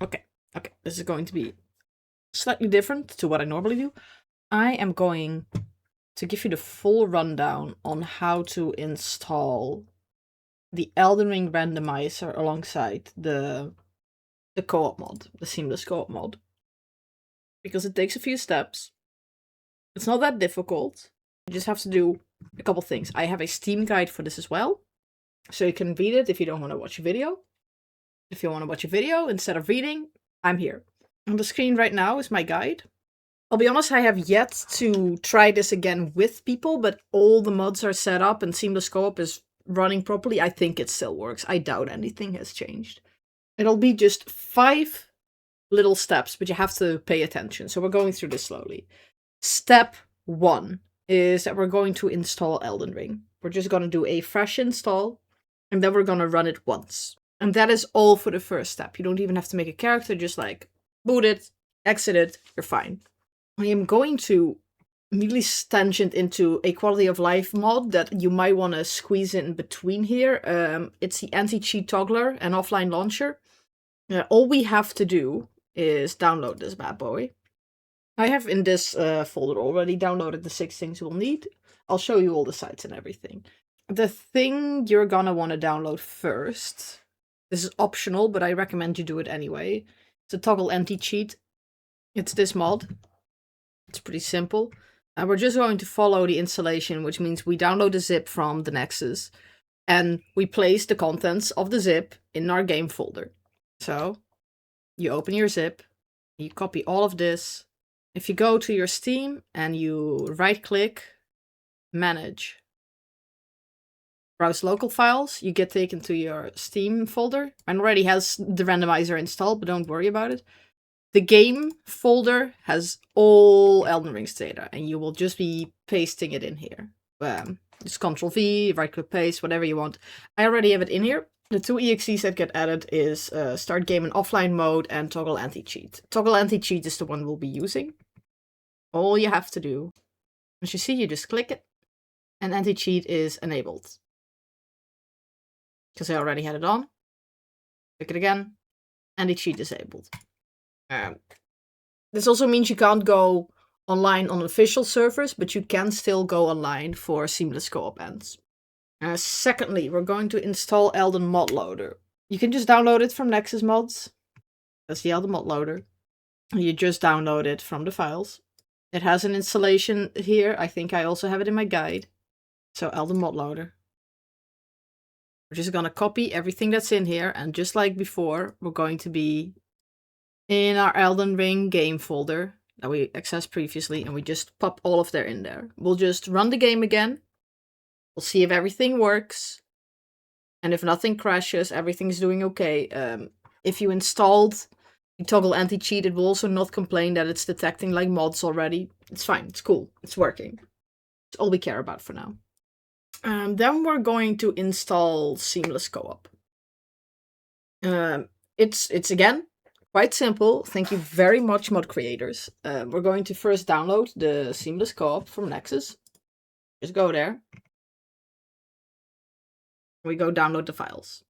Okay, this is going to be slightly different to what I normally do. I am going to give you the full rundown on how to install the Elden Ring Randomizer alongside the co-op mod, the seamless co-op mod. Because it takes a few steps. It's not that difficult. You just have to do a couple things. I have a Steam guide for this as well. So you can read it if you don't want to watch a video. If you want to watch a video instead of reading, I'm here. On the screen right now is my guide. I'll be honest, I have yet to try this again with people, but all the mods are set up and Seamless Co-op is running properly. I think it still works. I doubt anything has changed. It'll be just 5 little steps, but you have to pay attention. So we're going through this slowly. Step 1 is that we're going to install Elden Ring. We're just going to do a fresh install, and then we're going to run it once. And that is all for the first step. You don't even have to make a character, just like boot it, exit it, you're fine. I am going to immediately tangent into a quality of life mod that you might want to squeeze in between here. It's the anti-cheat toggler and offline launcher. All we have to do is download this bad boy. I have in this folder already downloaded the 6 things we'll need. I'll show you all the sites and everything. The thing you're gonna want to download first, this is optional, but I recommend you do it anyway. It's a toggle anti-cheat. It's this mod. It's pretty simple. And we're just going to follow the installation, which means we download the zip from the Nexus and we place the contents of the zip in our game folder. So you open your zip, you copy all of this. If you go to your Steam and you right click, manage, browse local files, you get taken to your Steam folder. Mine already has the randomizer installed, but don't worry about it. The game folder has all Elden Ring's data, and you will just be pasting it in here. Just Ctrl V, right click paste, whatever you want. I already have it in here. The 2 EXEs that get added is start game in offline mode and toggle anti-cheat. Toggle anti-cheat is the one we'll be using. All you have to do, as you see, you just click it, and anti-cheat is enabled. Because I already had it on. Click it again, anti-cheat disabled. This also means you can't go online on official servers, but you can still go online for seamless co-op ends. Secondly, we're going to install Elden Mod Loader. You can just download it from Nexus Mods. That's the Elden Mod Loader. You just download it from the files. It has an installation here. I think I also have it in my guide. So Elden Mod Loader. We're just going to copy everything that's in here. And just like before, we're going to be in our Elden Ring game folder that we accessed previously, and we just pop all of there in there. We'll just run the game again. We'll see if everything works. And if nothing crashes, everything's doing okay. If you installed the toggle anti-cheat, it will also not complain that it's detecting like mods already. It's fine, it's cool, it's working. It's all we care about for now. Then we're going to install Seamless Co-op. It's again quite simple. Thank you very much, mod creators. We're going to first download the Seamless Co-op from Nexus. Just go there. We go download the files.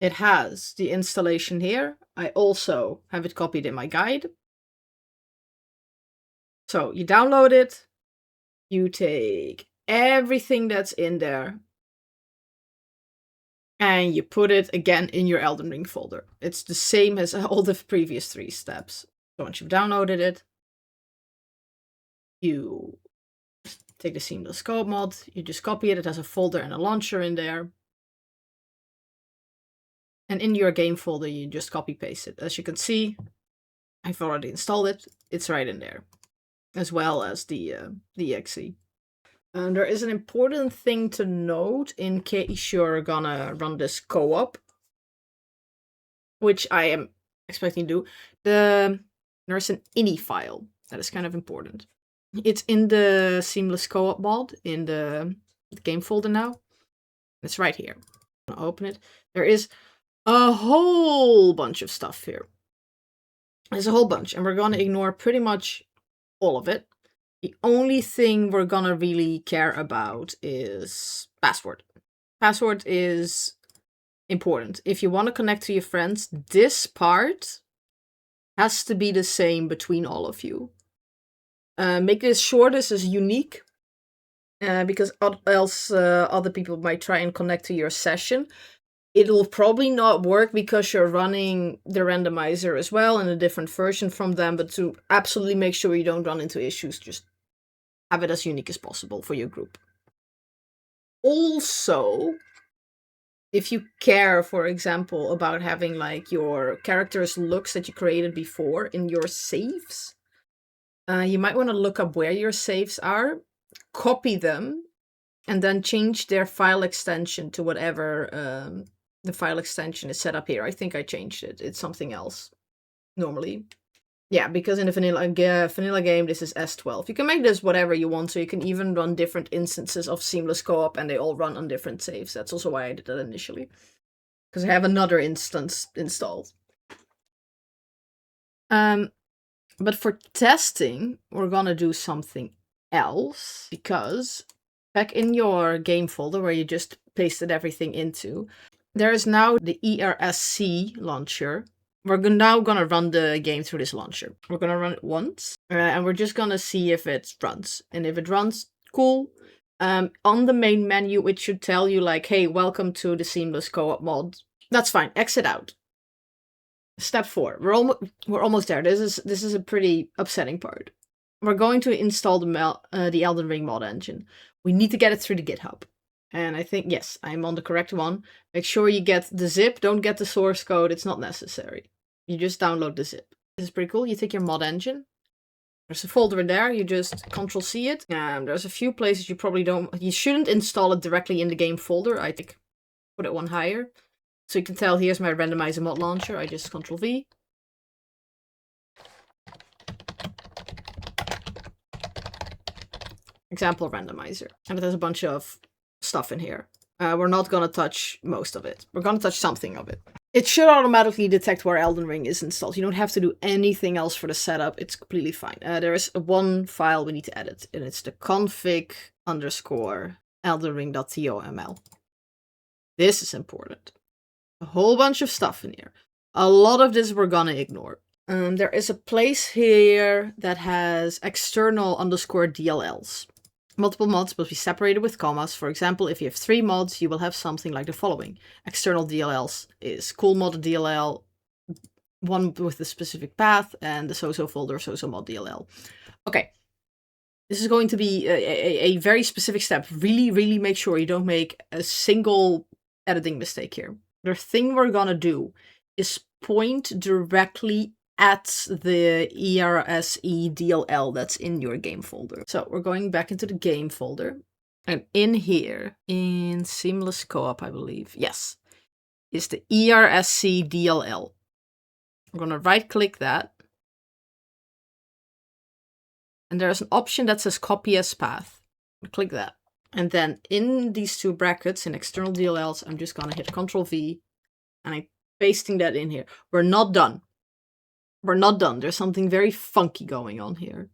It has the installation here. I also have it copied in my guide. So you download it. You take everything that's in there. And you put it again in your Elden Ring folder. It's the same as all the previous 3 steps. So once you've downloaded it, you take the Seamless Co-op mod, you just copy it. It has a folder and a launcher in there. And in your game folder, you just copy paste it. As you can see, I've already installed it. It's right in there, as well as the exe. There is an important thing to note in case you're gonna run this co-op, which I am expecting to do. There's an ini file that is kind of important. It's in the Seamless Co-op mod in the game folder now. It's right here. I'm gonna open it. There is a whole bunch of stuff here. There's a whole bunch, and we're gonna ignore pretty much all of it. The only thing we're gonna really care about is password. Password is important. If you want to connect to your friends, this part has to be the same between all of you. Make this short, this is unique. Because else other people might try and connect to your session. It'll probably not work because you're running the randomizer as well in a different version from them, but to absolutely make sure you don't run into issues, just have it as unique as possible for your group. Also, if you care, for example, about having like your character's looks that you created before in your saves, you might want to look up where your saves are, copy them, and then change their file extension to whatever the file extension is set up here. I think I changed it. It's something else normally. Yeah, because in a vanilla game, this is S12. You can make this whatever you want, so you can even run different instances of seamless co-op, and they all run on different saves. That's also why I did that initially. Because I have another instance installed. But for testing, we're gonna do something else, because back in your game folder where you just pasted everything into, there is now the ERSC launcher. We're now gonna run the game through this launcher. We're gonna run it once, and we're just gonna see if it runs. And if it runs, cool. On the main menu, it should tell you like, hey, welcome to the seamless co-op mod. That's fine, exit out. Step 4. We're almost there. This is a pretty upsetting part. We're going to install the Elden Ring mod engine. We need to get it through the GitHub. And I think, yes, I'm on the correct one. Make sure you get the zip. Don't get the source code. It's not necessary. You just download the zip. This is pretty cool. You take your mod engine. There's a folder in there. You just Ctrl-C it. There's a few places you shouldn't install it directly in the game folder. I think put it one higher. So you can tell, here's my Randomizer mod launcher. I just Ctrl-V. Example randomizer. And there's a bunch of stuff in here. We're not going to touch most of it. We're going to touch something of it. It should automatically detect where Elden Ring is installed. You don't have to do anything else for the setup. It's completely fine. There is one file we need to edit, and it's the config_eldenring.toml. This is important. A whole bunch of stuff in here. A lot of this we're gonna ignore. There is a place here that has external_DLLs. Multiple mods must be separated with commas. For example, if you have 3 mods, you will have something like the following. External DLLs is cool mod DLL, one with a specific path, and the so-so folder so-so mod DLL. Okay. This is going to be a very specific step. Really, really make sure you don't make a single editing mistake here. The thing we're gonna do is point directly at the ERSE DLL that's in your game folder. So we're going back into the game folder. And in here, in Seamless Co-op, I believe, yes, is the ERSC DLL. I'm gonna right-click that. And there's an option that says copy as path. Click that. And then in these 2 brackets, in external DLLs, I'm just gonna hit Ctrl-V, and I'm pasting that in here. We're not done. We're not done. There's something very funky going on here.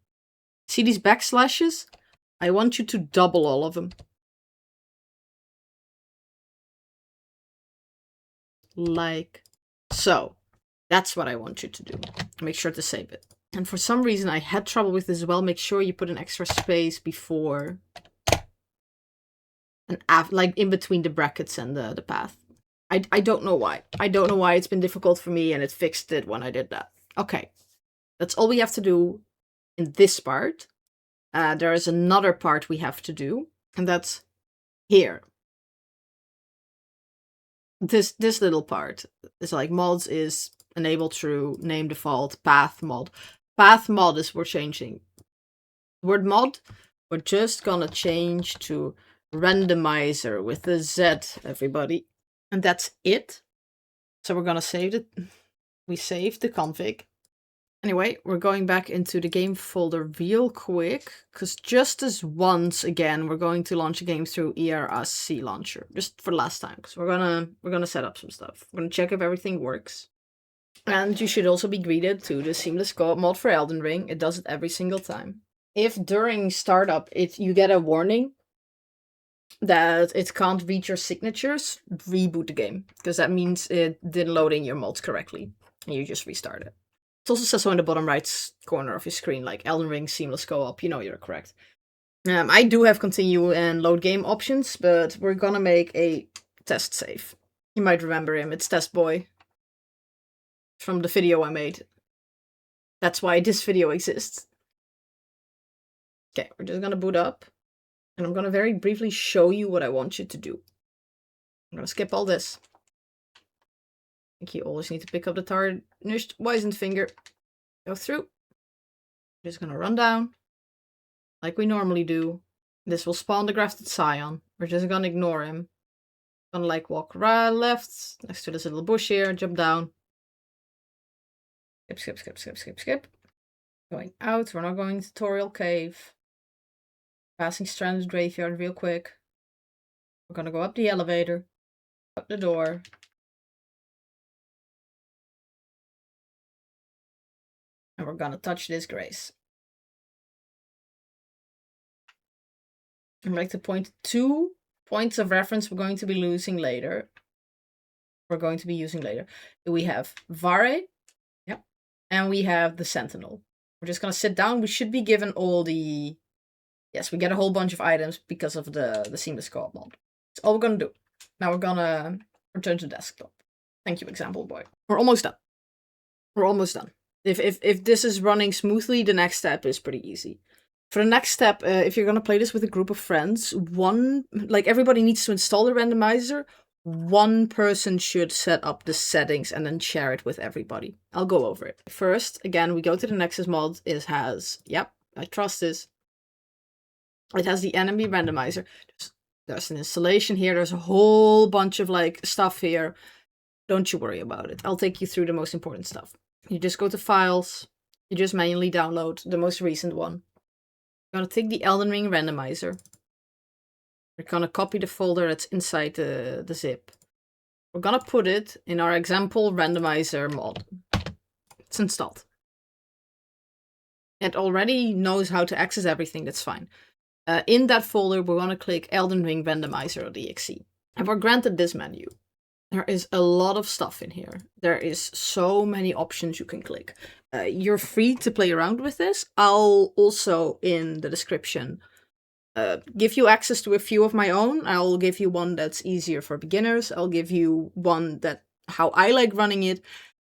See these backslashes? I want you to double all of them. Like so. That's what I want you to do. Make sure to save it. And for some reason, I had trouble with this as well. Make sure you put an extra space before and like in between the brackets and the path. I don't know why. I don't know why it's been difficult for me, and it fixed it when I did that. Okay. That's all we have to do in this part. There is another part we have to do, and that's here. This little part is like mods is enable true, name default, path mod. Path mod is we're changing. The word mod, we're just gonna change to randomizer with a Z, everybody. And that's it. So we're gonna save it. We saved the config. Anyway, we're going back into the game folder real quick, because just as once again, we're going to launch a game through ERSC launcher, just for the last time, because we're gonna set up some stuff. We're gonna check if everything works. And you should also be greeted to the Seamless Co-op mod for Elden Ring. It does it every single time. If during startup you get a warning that it can't read your signatures, reboot the game, because that means it didn't load in your mods correctly, and you just restart it. It also says so in the bottom right corner of your screen, like Elden Ring Seamless Co-op. You know you're correct. I do have continue and load game options, but we're gonna make a test save. You might remember him. It's Test Boy from the video I made. That's why this video exists. Okay, we're just gonna boot up, and I'm gonna very briefly show you what I want you to do. I'm gonna skip all this. I think you always need to pick up the tarnished wizened finger. Go through. Just gonna run down, like we normally do. This will spawn the grafted scion. We're just gonna ignore him. Gonna like walk right left, next to this little bush here, jump down. Skip, skip, skip, skip, skip, skip. Going out, we're not going to Tutorial Cave. Passing Stranded Graveyard real quick. We're gonna go up the elevator, up the door. And we're gonna touch this grace. I'd like to point 2 points of reference we're going to be using later. We have Vare, yep, and we have the Sentinel. We're just gonna sit down. We should be given all the... Yes, we get a whole bunch of items because of the Seamless Co-op mod. That's all we're gonna do. Now we're gonna return to desktop. Thank you, example boy. We're almost done. We're almost done. If this is running smoothly, the next step is pretty easy. For the next step, if you're gonna play this with a group of friends, everybody needs to install the randomizer. One person should set up the settings and then share it with everybody. I'll go over it. First, again, we go to the Nexus mod. It has, yep, I trust this. It has the enemy randomizer. There's an installation here. There's a whole bunch of stuff here. Don't you worry about it. I'll take you through the most important stuff. You just go to Files. You just manually download the most recent one. You're going to take the Elden Ring randomizer. We're going to copy the folder that's inside the zip. We're going to put it in our example randomizer mod. It's installed. It already knows how to access everything. That's fine. In that folder, we're going to click Elden Ring randomizer.exe. And we're granted this menu. There is a lot of stuff in here. There is so many options you can click. You're free to play around with this. I'll also, in the description, give you access to a few of my own. I'll give you one that's easier for beginners. I'll give you one that how I like running it.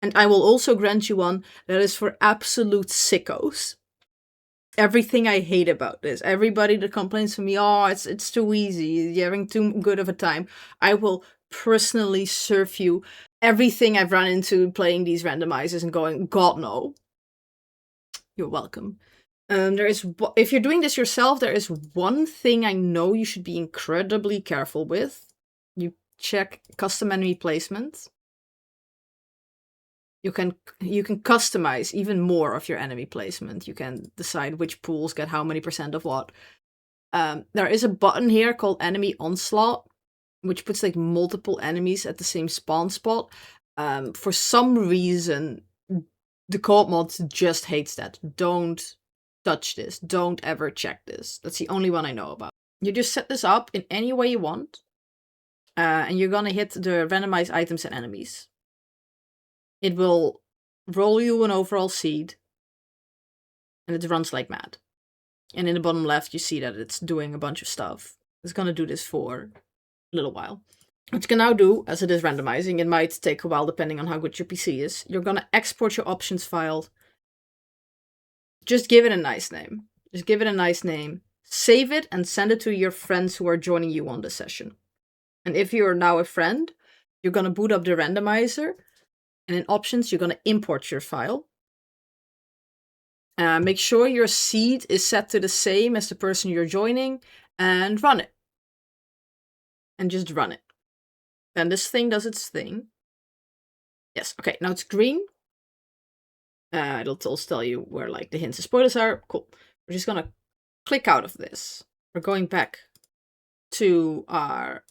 And I will also grant you one that is for absolute sickos. Everything I hate about this. Everybody that complains to me, oh, it's too easy. You're having too good of a time. I will personally serve you everything I've run into playing these randomizers and going, God no. You're welcome. If you're doing this yourself, there is one thing I know you should be incredibly careful with. You check custom enemy placement. You can customize even more of your enemy placement. You can decide which pools get how many % of what. There is a button here called Enemy Onslaught, which puts multiple enemies at the same spawn spot. For some reason, the co-op mod just hates that. Don't touch this. Don't ever check this. That's the only one I know about. You just set this up in any way you want. And you're gonna hit the randomize items and enemies. It will roll you an overall seed. And it runs like mad. And in the bottom left, you see that it's doing a bunch of stuff. It's gonna do this for a little while. What you can now do, as it is randomizing, it might take a while depending on how good your PC is. You're gonna export your options file. Just give it a nice name. Save it and send it to your friends who are joining you on the session. And if you're now a friend, you're gonna boot up the randomizer. And in options, you're gonna import your file. Make sure your seed is set to the same as the person you're joining and run it. And just run it. Then this thing does its thing. Yes, okay, now it's green. It'll also tell you where the hints and spoilers are. Cool. We're just gonna click out of this. We're going back to our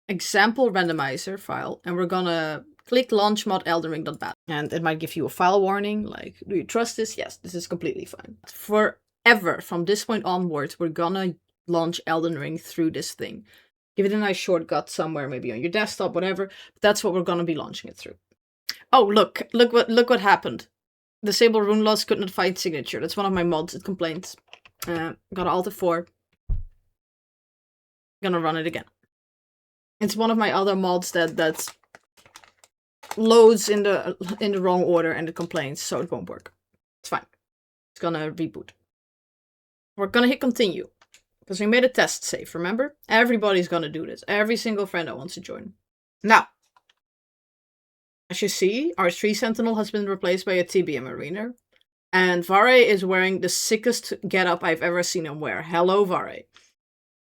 example randomizer file, and we're gonna click launch mod eldenring.bat. And it might give you a file warning, do you trust this? Yes, this is completely fine. Forever, from this point onwards, we're gonna launch Elden Ring through this thing. Give it a nice shortcut somewhere, maybe on your desktop, whatever. But that's what we're gonna be launching it through. Oh, look what happened. Disable rune loss, could not find signature. That's one of my mods. It complains. Got Alt F4. Gonna run it again. It's one of my other mods that loads in the wrong order and it complains, so it won't work. It's fine. It's gonna reboot. We're gonna hit continue. Because we made a test save, remember? Everybody's gonna do this. Every single friend that wants to join. Now, as you see, our tree sentinel has been replaced by a TBM arena. And Vare is wearing the sickest getup I've ever seen him wear. Hello, Vare.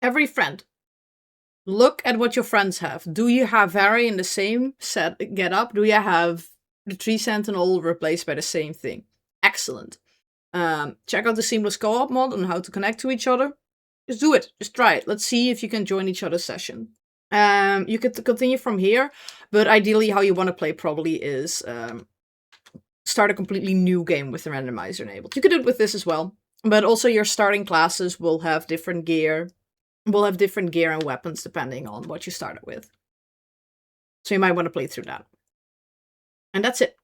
Every friend, look at what your friends have. Do you have Vare in the same set getup? Do you have the tree sentinel replaced by the same thing? Excellent. Check out the seamless co-op mod on how to connect to each other. Just do it. Just try it. Let's see if you can join each other's session. You could continue from here, but ideally how you want to play probably is start a completely new game with the randomizer enabled. You could do it with this as well, but also your starting classes will have different gear. Will have different gear and weapons depending on what you started with. So you might want to play through that. And that's it.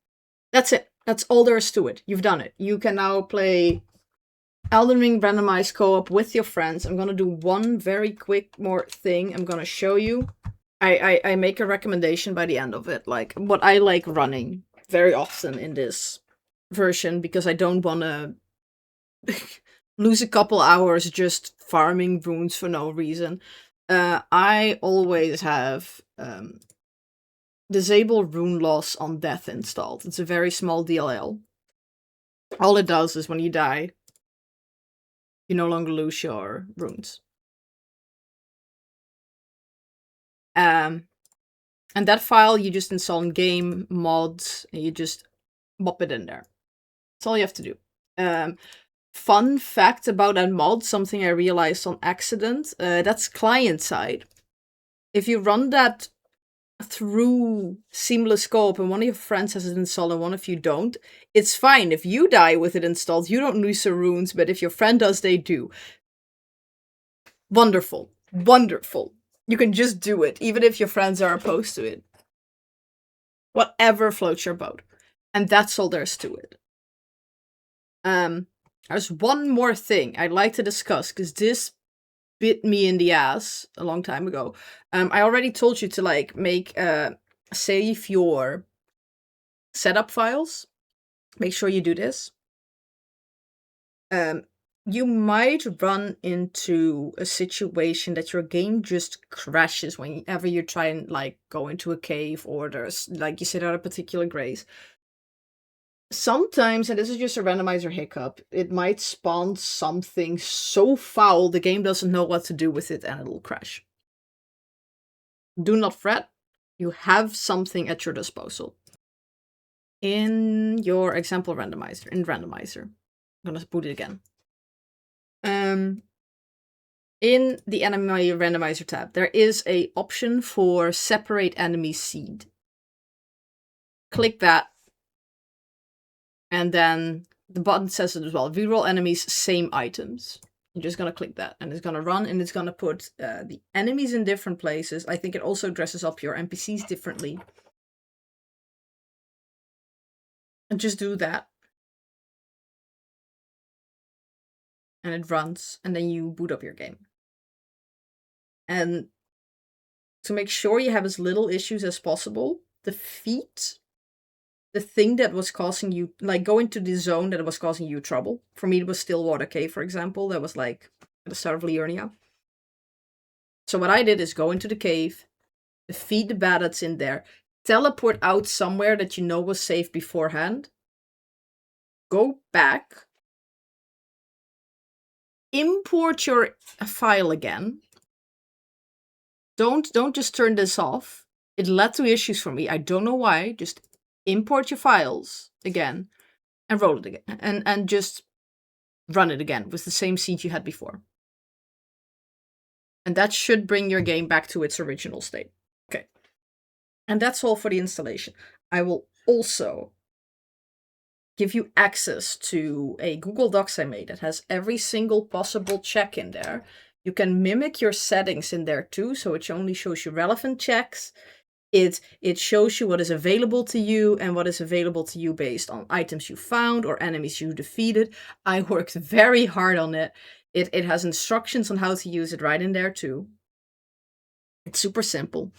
That's it. That's all there is to it. You've done it. You can now play Elden Ring randomized co-op with your friends. I'm gonna do one very quick more thing. I'm gonna show you. I make a recommendation by the end of it, like what I like running very often in this version, because I don't want to lose a couple hours just farming runes for no reason. I always have disable rune loss on death installed. It's a very small DLL. All it does is when you die, you no longer lose your runes. And that file you just install in game mods and you just pop it in there. That's all you have to do. Fun fact about that mod, something I realized on accident, that's client side. If you run that through seamless co-op and one of your friends has it installed and one of you don't, it's fine. If you die with it installed, you don't lose your runes, but if your friend does, they do. Wonderful. Wonderful. You can just do it, even if your friends are opposed to it. Whatever floats your boat. And that's all there's to it. There's one more thing I'd like to discuss, because this bit me in the ass a long time ago. I already told you to like make save your setup files. Make sure you do this. You might run into a situation that your game just crashes whenever you try and like go into a cave or there's like you sit out a particular grace. Sometimes, and this is just a randomizer hiccup, it might spawn something so foul the game doesn't know what to do with it and it'll crash. Do not fret. You have something at your disposal. In your example randomizer, I'm gonna boot it again. In the enemy randomizer tab, there is an option for separate enemy seed. Click that. And then the button says it as well. Reroll enemies, same items. You're just going to click that. And it's going to run and it's going to put the enemies in different places. I think it also dresses up your NPCs differently. And just do that. And it runs. And then you boot up your game. And to make sure you have as little issues as possible, defeat the thing that was causing you, like go into the zone that was causing you trouble. For me, it was Stillwater Cave, for example. That was like at the start of Liurnia. So what I did is go into the cave, defeat the bat that's in there, teleport out somewhere that you know was safe beforehand, go back, import your file again. Don't just turn this off. It led to issues for me. I don't know why. Just import your files again and roll it again and just run it again with the same seed you had before. And that should bring your game back to its original state. Okay. And that's all for the installation. I will also give you access to a Google Docs I made that has every single possible check in there. You can mimic your settings in there too, so it only shows you relevant checks. It shows you what is available to you and what is available to you based on items you found or enemies you defeated. I worked very hard on it. It has instructions on how to use it right in there too. It's super simple.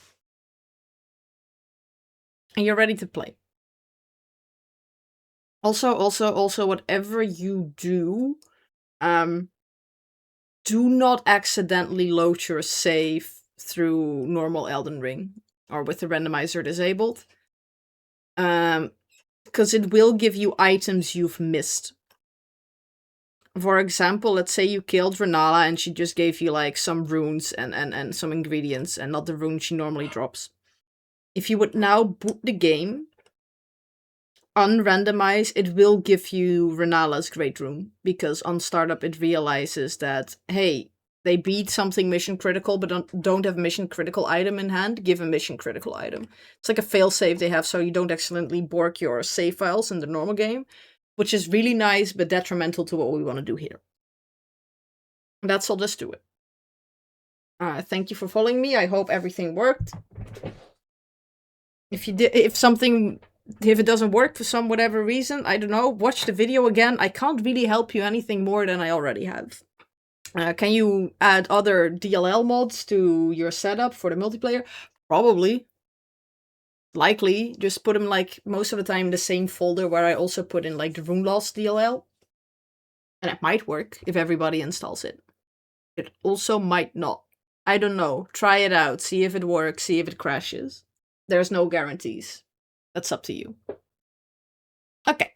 And you're ready to play. Also, whatever you do, do not accidentally load your save through normal Elden Ring or with the randomizer disabled. Because it will give you items you've missed. For example, let's say you killed Renala and she just gave you like some runes and some ingredients and not the runes she normally drops. If you would now boot the game, unrandomize, it will give you Renala's Great Rune, because on startup it realizes that, hey, they beat something mission critical but don't have mission critical item in hand, give a mission critical item. It's like a failsafe they have so you don't accidentally bork your save files in the normal game, which is really nice but detrimental to what we want to do here. That's all, just do it. Thank you for following me. I hope everything worked. If it doesn't work for some whatever reason, I don't know, watch the video again. I can't really help you anything more than I already have. Can you add other DLL mods to your setup for the multiplayer? Probably. Likely. Just put them, like, most of the time in the same folder where I also put in, like, the Rune Lost DLL. And it might work if everybody installs it. It also might not. I don't know. Try it out. See if it works. See if it crashes. There's no guarantees. That's up to you. Okay.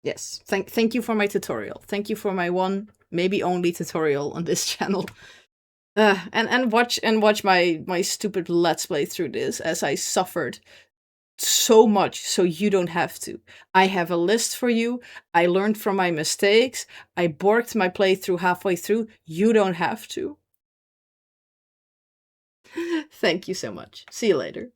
Yes. Thank you for my tutorial. Thank you for my one, maybe only tutorial on this channel. And watch my stupid let's play through this as I suffered so much so you don't have to. I have a list for you. I learned from my mistakes. I borked my playthrough halfway through. You don't have to. Thank you so much. See you later.